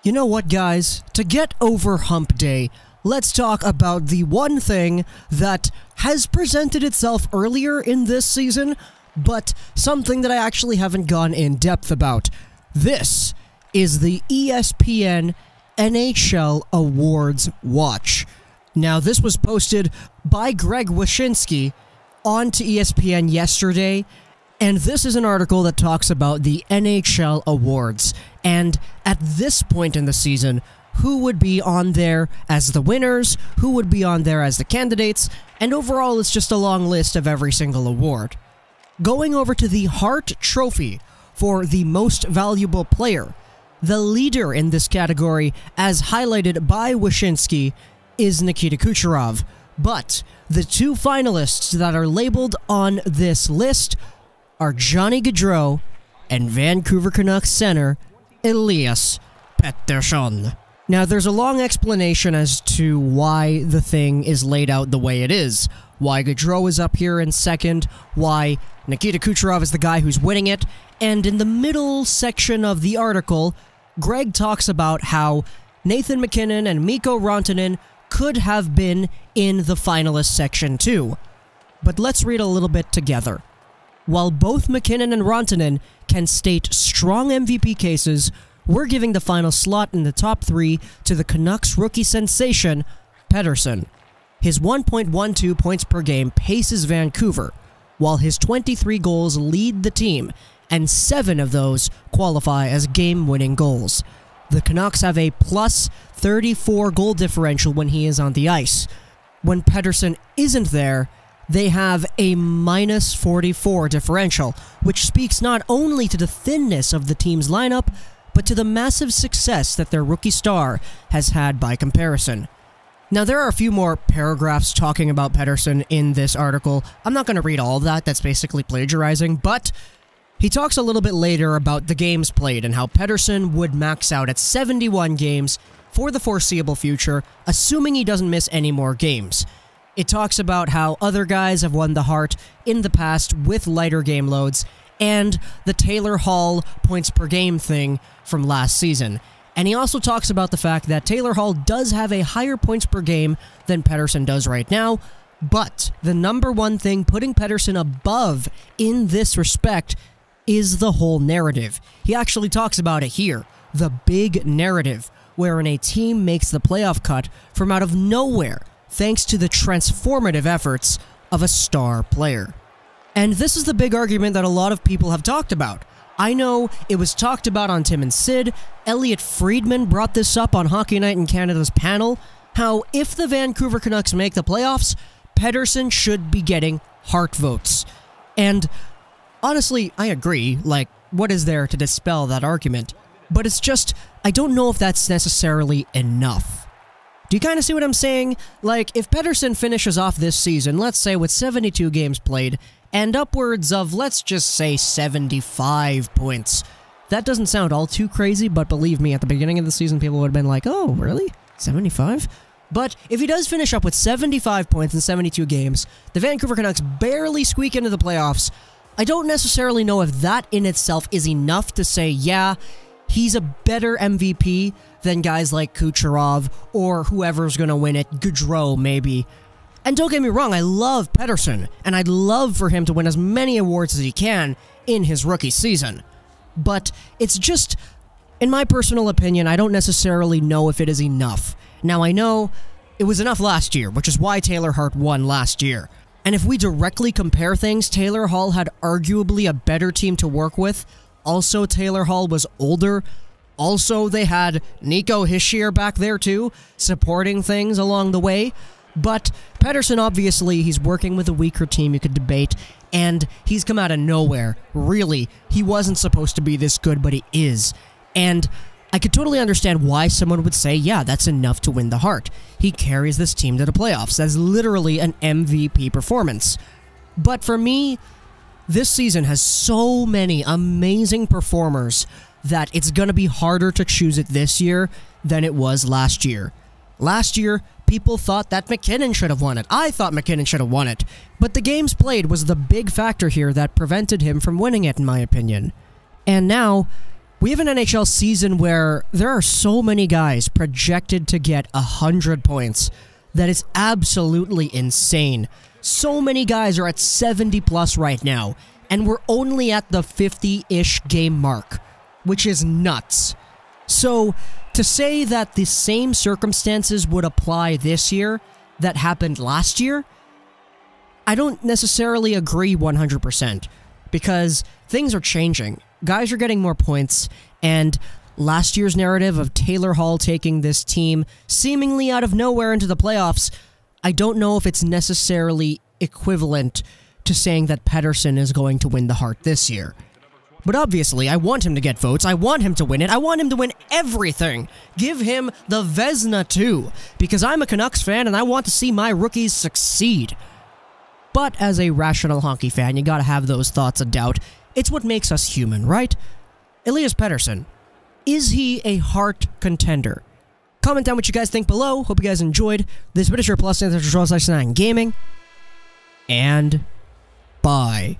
You know what, guys? To get over Hump Day, let's talk about the one thing that has presented itself earlier in this season, but something that I actually haven't gone in depth about. This is the ESPN NHL Awards Watch. Now, this was posted by Greg Wyshynski onto ESPN yesterday, and this is an article that talks about the NHL Awards, and at this point in the season, who would be on there as the winners, who would be on there as the candidates, and overall it's just a long list of every single award. Going over to the Hart Trophy for the most valuable player, the leader in this category, as highlighted by Wyshynski, is Nikita Kucherov, but the two finalists that are labeled on this list are Johnny Gaudreau and Vancouver Canucks center Elias Pettersson. Now, there's a long explanation as to why the thing is laid out the way it is. Why Gaudreau is up here in second, why Nikita Kucherov is the guy who's winning it, and in the middle section of the article, Greg talks about how Nathan MacKinnon and Mikko Rantanen could have been in the finalist section too. But let's read a little bit together. While both MacKinnon and Rantanen can state strong MVP cases, we're giving the final slot in the top three to the Canucks rookie sensation, Pettersson. His 1.12 points per game paces Vancouver, while his 23 goals lead the team, and 7 of those qualify as game-winning goals. The Canucks have a plus 34 goal differential when he is on the ice. When Pettersson isn't there, they have a minus 44 differential, which speaks not only to the thinness of the team's lineup, but to the massive success that their rookie star has had by comparison. Now, there are a few more paragraphs talking about Pettersson in this article. I'm not going to read all of that, that's basically plagiarizing, but he talks a little bit later about the games played and how Pettersson would max out at 71 games for the foreseeable future, assuming he doesn't miss any more games. It talks about how other guys have won the Hart in the past with lighter game loads, and the Taylor Hall points per game thing from last season. And he also talks about the fact that Taylor Hall does have a higher points per game than Pettersson does right now, but the number one thing putting Pettersson above in this respect is the whole narrative. He actually talks about it here, the big narrative, wherein a team makes the playoff cut from out of nowhere, thanks to the transformative efforts of a star player. And this is the big argument that a lot of people have talked about. I know it was talked about on Tim and Sid. Elliot Friedman brought this up on Hockey Night in Canada's panel, how if the Vancouver Canucks make the playoffs, Pettersson should be getting Hart votes. And honestly, I agree. Like, what is there to dispel that argument? But it's just, I don't know if that's necessarily enough. Do you kind of see what I'm saying? Like, if Pettersson finishes off this season, let's say with 72 games played, and upwards of, let's just say, 75 points. That doesn't sound all too crazy, but believe me, at the beginning of the season, people would have been like, oh, really? 75? But if he does finish up with 75 points in 72 games, the Vancouver Canucks barely squeak into the playoffs. I don't necessarily know if that in itself is enough to say, yeah, he's a better MVP than guys like Kucherov or whoever's going to win it, Gaudreau maybe. And don't get me wrong, I love Pettersson, and I'd love for him to win as many awards as he can in his rookie season. But it's just, in my personal opinion, I don't necessarily know if it is enough. Now, I know it was enough last year, which is why Taylor Hart won last year. And if we directly compare things, Taylor Hall had arguably a better team to work with. Also, Taylor Hall was older. Also, they had Nico Hischier back there too, supporting things along the way. But Pettersson, obviously, he's working with a weaker team, you could debate, and he's come out of nowhere. Really, he wasn't supposed to be this good, but he is. And I could totally understand why someone would say, yeah, that's enough to win the Hart. He carries this team to the playoffs. That's literally an MVP performance. But for me, this season has so many amazing performers that it's going to be harder to choose it this year than it was last year. Last year, people thought that MacKinnon should have won it. I thought MacKinnon should have won it. But the games played was the big factor here that prevented him from winning it, in my opinion. And now, We have an NHL season where there are so many guys projected to get 100 points that is absolutely insane. So many guys are at 70 plus right now, and we're only at the 50-ish game mark, which is nuts. So, to say that the same circumstances would apply this year that happened last year, I don't necessarily agree 100%, because things are changing. Guys are getting more points, and last year's narrative of Taylor Hall taking this team seemingly out of nowhere into the playoffs, I don't know if it's necessarily equivalent to saying that Pettersson is going to win the Hart this year. But obviously, I want him to get votes. I want him to win it. I want him to win everything. Give him the Vezina too, because I'm a Canucks fan and I want to see my rookies succeed. But as a rational hockey fan, you gotta have those thoughts of doubt. It's what makes us human, right? Elias Pettersson, is he a Hart contender? Comment down what you guys think below. Hope you guys enjoyed this British Plus Gaming. And bye.